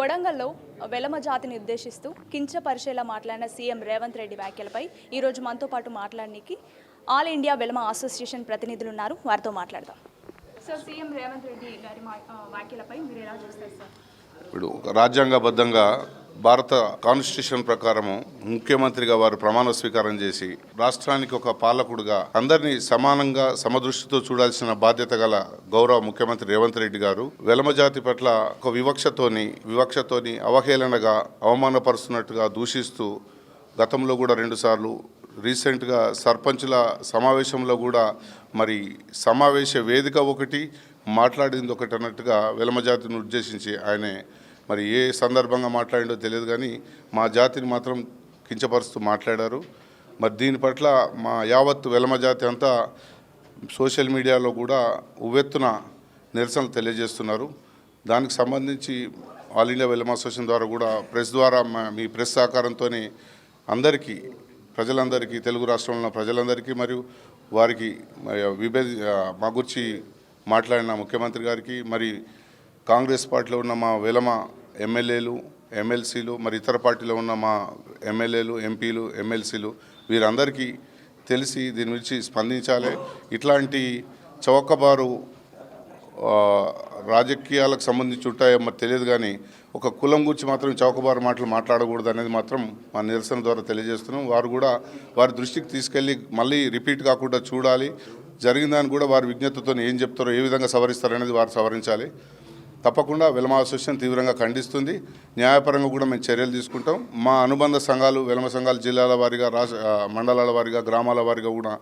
కొడంగల్లో వెలమ జాతిని ఉద్దేశిస్తూ కించపరిచేలా మాట్లాడిన సీఎం రేవంత్ రెడ్డి వ్యాఖ్యలపై ఈరోజు మనతో పాటు మాట్లాడడానికి ఆల్ ఇండియా వెలమ అసోసియేషన్ ప్రతినిధులు ఉన్నారు. వారితో మాట్లాడదాం. సార్, సీఎం రేవంత్ రెడ్డి గారి వ్యాఖ్యలపై మీరు ఎలా చూస్తారు సార్? ఇప్పుడు రాజ్యాంగబద్ధంగా భారత కాన్స్టిట్యూషన్ ప్రకారము ముఖ్యమంత్రిగా వారు ప్రమాణ స్వీకారం చేసి రాష్ట్రానికి ఒక పాలకుడుగా అందరినీ సమానంగా సమదృష్టితో చూడాల్సిన బాధ్యత గల గౌరవ ముఖ్యమంత్రి రేవంత్ రెడ్డి గారు వెలమ జాతి పట్ల ఒక వివక్షతోని అవహేళనగా అవమానపరుస్తున్నట్టుగా దూషిస్తూ గతంలో కూడా 2 సార్లు రీసెంట్గా సర్పంచుల సమావేశంలో కూడా మరి సమావేశ వేదిక ఒకటి మాట్లాడింది ఒకటి అన్నట్టుగా వెలమ జాతిని ఉద్దేశించి ఆయనే మరి ఏ సందర్భంగా మాట్లాడిందో తెలియదు, కానీ మా జాతిని మాత్రం కించపరుస్తూ మాట్లాడారు. మరి దీని పట్ల మా యావత్ వెలమ జాతి అంతా సోషల్ మీడియాలో కూడా ఉవ్వెత్తున నిరసనలు తెలియజేస్తున్నారు. దానికి సంబంధించి ఆల్ ఇండియా వెలమ అసోసియేషన్ ద్వారా కూడా ప్రెస్ ద్వారా మీ ప్రెస్ సహకారంతో అందరికీ ప్రజలందరికీ తెలుగు రాష్ట్రంలో ఉన్న ప్రజలందరికీ మరియు వారికి మా గురించి మాట్లాడిన ముఖ్యమంత్రి గారికి మరి కాంగ్రెస్ పార్టీలో ఉన్న మా వెలమ ఎమ్మెల్యేలు ఎమ్మెల్సీలు మరి ఇతర పార్టీలో ఉన్న మా ఎమ్మెల్యేలు ఎంపీలు ఎమ్మెల్సీలు వీరందరికీ తెలిసి దీని గురించి స్పందించాలి. ఇట్లాంటి చౌకబారు రాజకీయాలకు సంబంధించి ఉంటాయో మరి తెలియదు, కానీ ఒక కులం గురించి మాత్రం చౌకబారు మాటలు మాట్లాడకూడదు అనేది మాత్రం మా నిరసన ద్వారా తెలియజేస్తున్నాం. వారు కూడా వారి దృష్టికి తీసుకెళ్ళి మళ్ళీ రిపీట్ కాకుండా చూడాలి. జరిగిందని కూడా వారి విజ్ఞతతో ఏం చెప్తారో ఏ విధంగా సవరిస్తారో అనేది వారు సవరించాలి. తప్పకుండా వెలమ అసోసియేషన్ తీవ్రంగా ఖండిస్తుంది. న్యాయపరంగా కూడా మేము చర్యలు తీసుకుంటాం. మా అనుబంధ సంఘాలు వెలమ సంఘాలు జిల్లాల వారీగా మండలాల వారీగా గ్రామాల వారీగా కూడా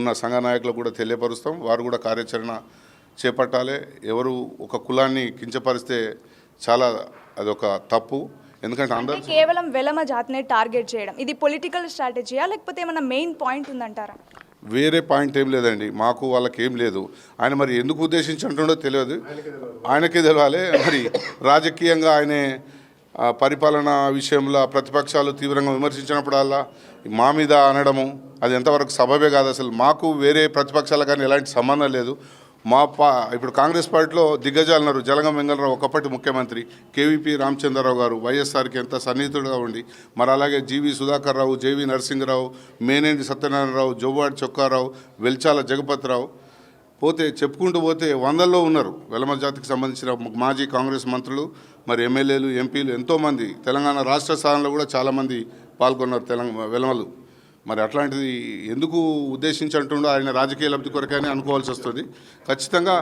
ఉన్న సంఘ నాయకులు కూడా తెలియపరుస్తాం. వారు కూడా కార్యాచరణ చేపట్టాలి. ఎవరు ఒక కులాన్ని కించపరిస్తే చాలా అదొక తప్పు. ఎందుకంటే అందరూ కేవలం వెలమ జాతిని టార్గెట్ చేయడం ఇది పొలిటికల్ స్ట్రాటజీయా లేకపోతే ఏమైనా మెయిన్ పాయింట్ ఉందంటారా? వేరే పాయింట్ ఏం లేదండి, మాకు వాళ్ళకి ఏం లేదు. ఆయన మరి ఎందుకు ఉద్దేశించి అంటుండో తెలియదు, ఆయనకే తెలవాలి. మరి రాజకీయంగా ఆయనే పరిపాలన విషయంలో ప్రతిపక్షాలు తీవ్రంగా విమర్శించినప్పుడల్లా మా మీద అనడము అది ఎంతవరకు సబబే కాదు. అసలు మాకు వేరే ప్రతిపక్షాల కానీ ఎలాంటి సంబంధం లేదు. ఇప్పుడు కాంగ్రెస్ పార్టీలో దిగ్గజాలు ఉన్నారు. జలగం వెంగళరావు ఒకప్పటి ముఖ్యమంత్రి, కేవీపీ రామచంద్రరావు గారు వైఎస్ఆర్కి ఎంత సన్నిహితుడుగా ఉండి, మరి అలాగే జీవి సుధాకర్ రావు, జేవి నరసింహరావు, మేనేండి సత్యనారాయణరావు, జోవాడి చొక్కారావు, వెల్చాల జగపతిరావు చెప్పుకుంటూ పోతే వందల్లో ఉన్నారు. వెలమ జాతికి సంబంధించిన మాజీ కాంగ్రెస్ మంత్రులు మరి ఎమ్మెల్యేలు ఎంపీలు ఎంతోమంది తెలంగాణ రాష్ట్ర స్థానంలో కూడా చాలామంది పాల్గొన్నారు వెలమలు. మరి అట్లాంటిది ఎందుకు ఉద్దేశించి అంటుండో ఆయన రాజకీయ లబ్ధి కొరకని అనుకోవాల్సి వస్తుంది. ఖచ్చితంగా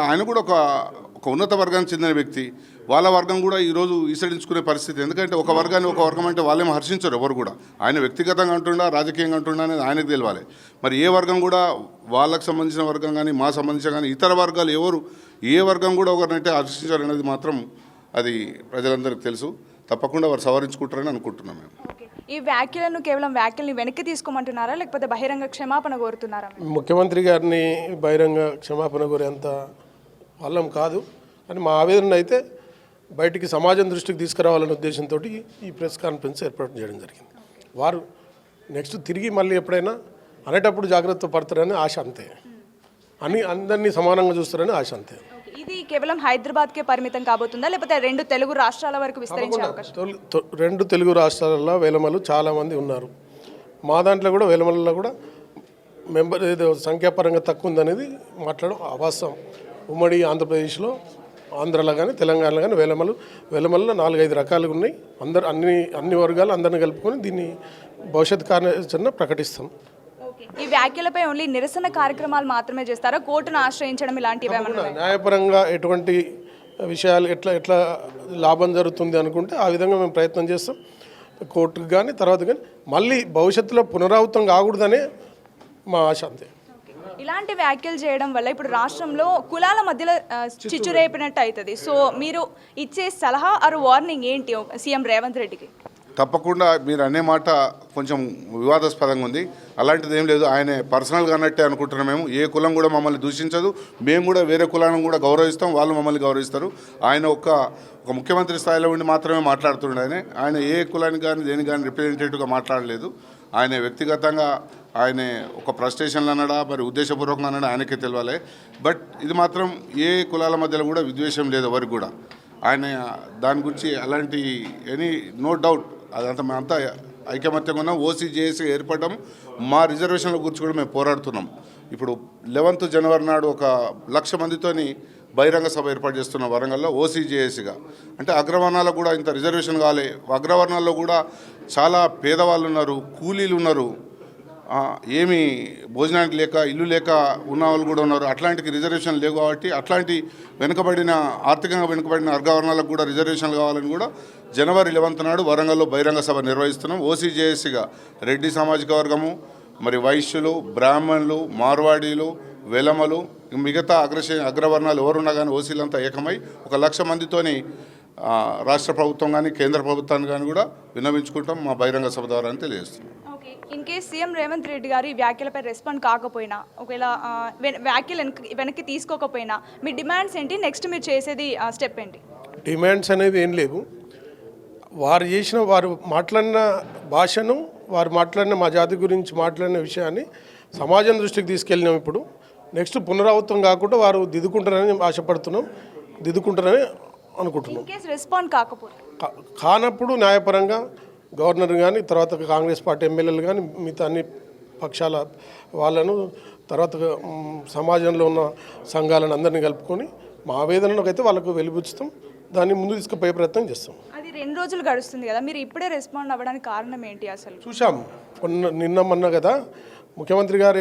ఆయన కూడా ఒక ఉన్నత వర్గానికి చెందిన వ్యక్తి. వాళ్ళ వర్గం కూడా ఈరోజు ఈసడించుకునే పరిస్థితి. ఎందుకంటే ఒక వర్గం అంటే వాళ్ళేమో హర్షించరు ఎవరు కూడా. ఆయన వ్యక్తిగతంగా అంటుండా రాజకీయంగా అంటుండా అనేది ఆయనకు తెలియాలి. మరి ఏ వర్గం కూడా వాళ్ళకు సంబంధించిన వర్గం కానీ మా సంబంధించిన కానీ ఇతర వర్గాలు ఏ వర్గం కూడా ఒకరినైతే హర్షించారు అనేది మాత్రం అది ప్రజలందరికీ తెలుసు. తప్పకుండా వారు సవరించుకుంటారని అనుకుంటున్నాం మేము. ఈ వ్యాఖ్యలను కేవలం వ్యాఖ్యల్ని వెనక్కి తీసుకోమంటున్నారా లేకపోతే బహిరంగ క్షమాపణ కోరుతున్నారా? ముఖ్యమంత్రి గారిని బహిరంగ క్షమాపణ కోరేంత వాళ్ళం కాదు అని మా ఆవేదన అయితే బయటికి సమాజం దృష్టికి తీసుకురావాలనే ఉద్దేశంతో ఈ ప్రెస్ కాన్ఫరెన్స్ ఏర్పాటు చేయడం జరిగింది. వారు నెక్స్ట్ తిరిగి మళ్ళీ ఎప్పుడైనా అనేటప్పుడు జాగ్రత్త పడతారని ఆశ అంతే, అందరినీ సమానంగా చూస్తారని ఆశ అంతే. ఇది కేవలం హైదరాబాద్కే పరిమితం కాబోతుందా లేకపోతే 2 తెలుగు రాష్ట్రాల వరకు విస్తరించే అవకాశం? 2 తెలుగు రాష్ట్రాలలో వెలమలు చాలామంది ఉన్నారు. మా దాంట్లో కూడా వెలమలలో కూడా ఏదో సంఖ్యాపరంగా తక్కువ ఉందనేది మాట్లాడడం అవాస్తవం. ఉమ్మడి ఆంధ్రప్రదేశ్లో ఆంధ్రలో కానీ తెలంగాణలో కానీ వెలమల్లో 4-5 రకాలుగా ఉన్నాయి. అన్ని వర్గాలు అందరిని కలుపుకొని దీన్ని భవిష్యత్ కార్యాచరణ ప్రకటిస్తాం. ఈ వ్యాఖ్యలపై ఓన్లీ నిరసన కార్యక్రమాలు మాత్రమే చేస్తారా? కోర్టును ఆశ్రయించడం ఇలాంటివి న్యాయపరంగా ఎటువంటి విషయాలు ఎట్లా లాభం జరుగుతుంది అనుకుంటే ఆ విధంగా మేము ప్రయత్నం చేస్తాం. కోర్టుకు కానీ తర్వాత కానీ మళ్ళీ భవిష్యత్తులో పునరావృతం కాకూడదనే మా ఆశ అంతే. ఇలాంటి వ్యాఖ్యలు చేయడం వల్ల ఇప్పుడు రాష్ట్రంలో కులాల మధ్యలో చిచ్చు రేపినట్టు అవుతుంది. సో మీరు ఇచ్చే సలహా ఆర్ వార్నింగ్ ఏంటి సీఎం రేవంత్ రెడ్డికి? తప్పకుండా మీరు అనే మాట కొంచెం వివాదాస్పదంగా ఉంది. అలాంటిది ఏం లేదు. ఆయన పర్సనల్గా అన్నట్టే అనుకుంటున్నాం. మేము ఏ కులం కూడా మమ్మల్ని దూషించదు. మేము కూడా వేరే కులాలను కూడా గౌరవిస్తాం, వాళ్ళు మమ్మల్ని గౌరవిస్తారు. ఆయన ఒక ముఖ్యమంత్రి స్థాయిలో ఉండి మాత్రమే మాట్లాడుతుండే. ఆయన ఏ కులానికి కానీ దేనికి కానీ రిప్రజెంటేటివ్గా మాట్లాడలేదు. ఆయన వ్యక్తిగతంగా ఆయన ఒక ఫ్రస్ట్రేషన్లు అన్నాడా మరి ఉద్దేశపూర్వకంగా అన్నాడా ఆయనకే తెలియాలి. బట్ ఇది మాత్రం ఏ కులాల మధ్యలో కూడా విద్వేషం లేదు ఎవరికి కూడా. ఆయన దాని గురించి అలాంటి నో డౌట్ అదంతా మేమంతా ఐకమత్యంగా ఉన్నాం. ఓసీజేఏసీ ఏర్పడడం మా రిజర్వేషన్ల గురించి కూడా మేము పోరాడుతున్నాం. ఇప్పుడు 11th జనవరి నాడు 1,00,000 మందితోని బహిరంగ సభ ఏర్పాటు చేస్తున్న వరంగల్లో ఓసీజేఏసీగా. అంటే అగ్రవర్ణాలకు కూడా ఇంత రిజర్వేషన్ కావాలి. అగ్రవర్ణాల్లో కూడా చాలా పేదవాళ్ళు ఉన్నారు, కూలీలు ఉన్నారు, ఏమి భోజనానికి లేక ఇల్లు లేక ఉన్న వాళ్ళు కూడా ఉన్నారు. అట్లాంటికి రిజర్వేషన్ లేవు కాబట్టి అట్లాంటి ఆర్థికంగా వెనుకబడిన అగ్రవర్ణాలకు కూడా రిజర్వేషన్లు కావాలని కూడా జనవరి 11th నాడు వరంగల్లో బహిరంగ సభ నిర్వహిస్తున్నాం. ఓసీజేఏసీగా రెడ్డి సామాజిక వర్గము, మరి వైశ్యులు, బ్రాహ్మణులు, మార్వాడీలు, వెలమలు, మిగతా అగ్రవర్ణాలు ఎవరున్నా కానీ ఓసీలంతా ఏకమై 1,00,000 మందితోని రాష్ట్ర ప్రభుత్వం కానీ కేంద్ర ప్రభుత్వాన్ని కానీ కూడా విన్నవించుకుంటాం మా బహిరంగ సభ ద్వారా అని తెలియజేస్తున్నాం. Okay, in case CM Revanth Reddy గారు ఈ వ్యాఖ్యలపై రెస్పాండ్ కాకపోయినా, ఒకవేళ వ్యాఖ్యలు వెనక్కి తీసుకోకపోయినా మీ డిమాండ్స్ ఏంటి? నెక్స్ట్ మీరు చేసేది స్టెప్ ఏంటి? డిమాండ్స్ అనేది ఏం లేవు. వారు మాట్లాడిన భాషను, వారు మాట్లాడిన మా జాతి గురించి మాట్లాడిన విషయాన్ని సమాజం దృష్టికి తీసుకెళ్ళినాం. ఇప్పుడు నెక్స్ట్ పునరావృతం కాకుండా వారు దిద్దుకుంటారని ఆశపడుతున్నాం, దిద్దుకుంటారని అనుకుంటున్నాం. ఇన్ కేస్ రెస్పాండ్ కానప్పుడు న్యాయపరంగా గవర్నర్ కానీ, తర్వాత కాంగ్రెస్ పార్టీ ఎమ్మెల్యేలు కానీ, మిగతా అన్ని పక్షాల వాళ్ళను, తర్వాత సమాజంలో ఉన్న సంఘాలను అందరినీ కలుపుకొని మా ఆవేదనలకు అయితే వాళ్ళకు వెలిబుచ్చుతాం, దాన్ని ముందు తీసుకుపోయే ప్రయత్నం చేస్తాం. అది 2 రోజులు గడుస్తుంది కదా, మీరు ఇప్పుడే రెస్పాండ్ అవ్వడానికి కారణం ఏంటి? అసలు చూసాం నిన్న మొన్న కదా, ముఖ్యమంత్రి గారు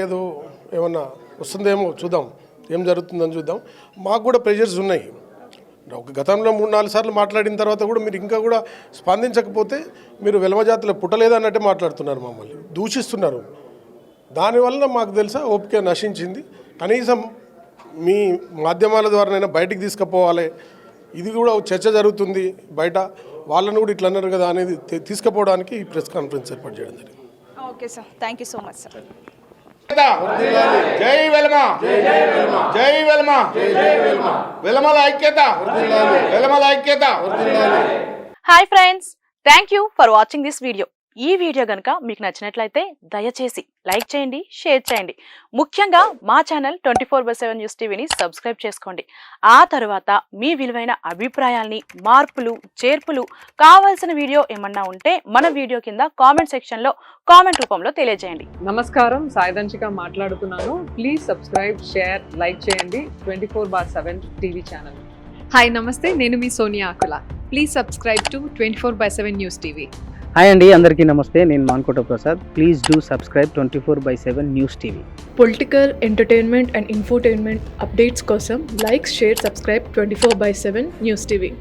ఏమన్నా వస్తుందేమో చూద్దాం, ఏం జరుగుతుందని చూద్దాం. మాకు కూడా ప్రెషర్స్ ఉన్నాయి. గతంలో 3-4 సార్లు మాట్లాడిన తర్వాత కూడా మీరు ఇంకా కూడా స్పందించకపోతే మీరు వెలమజాతిలో పుట్టలేదన్నట్టే మాట్లాడుతున్నారు, మమ్మల్ని దూషిస్తున్నారు. దానివల్ల మాకు తెలుసా ఓపిక నశించింది. కనీసం మీ మాధ్యమాల ద్వారానైనా బయటికి తీసుకుపోవాలి, ఇది కూడా చర్చ జరుగుతుంది బయట, వాళ్ళని కూడా ఇట్లా అన్నారు కదా అనేది తీసుకుపోవడానికి ఈ ప్రెస్ కాన్ఫరెన్స్ ఏర్పాటు చేయడం జరిగింది. Okay sir, thank you so much sir. జై వెలమ, జై వెలమ, వెలమల ఐక్యత, వెలమల ఐక్యత. Hi friends, thank you for watching this video. ఈ వీడియో గనుక మీకు నచ్చినట్లయితే దయచేసి లైక్ చేయండి, షేర్ చేయండి. ముఖ్యంగా మా ఛానల్ 24/7 న్యూస్ టీవీని సబ్స్క్రైబ్ చేసుకోండి. ఆ తర్వాత మీ విలువైన అభిప్రాయాల్ని, మార్పులు, చేర్పులు, కావాల్సిన వీడియో ఏమన్నా ఉంటే మన వీడియో కింద కామెంట్ సెక్షన్లో కామెంట్ రూపంలో తెలియజేయండి. నమస్కారం, సాయిదంచిక మాట్లాడుతున్నాను. ప్లీజ్ సబ్స్క్రైబ్, షేర్, లైక్ చేయండి 24/7 టీవీ ఛానల్. హాయ్ నమస్తే, నేను మీ Sonia Akula. Please subscribe to 24/7 news TV. Hi అండి, అందరికీ నమస్తే. నేను Mankota Prasad. Please do subscribe 24/7 news TV. Political, entertainment and infotainment updates కోసం like, share, subscribe 24/7 news TV.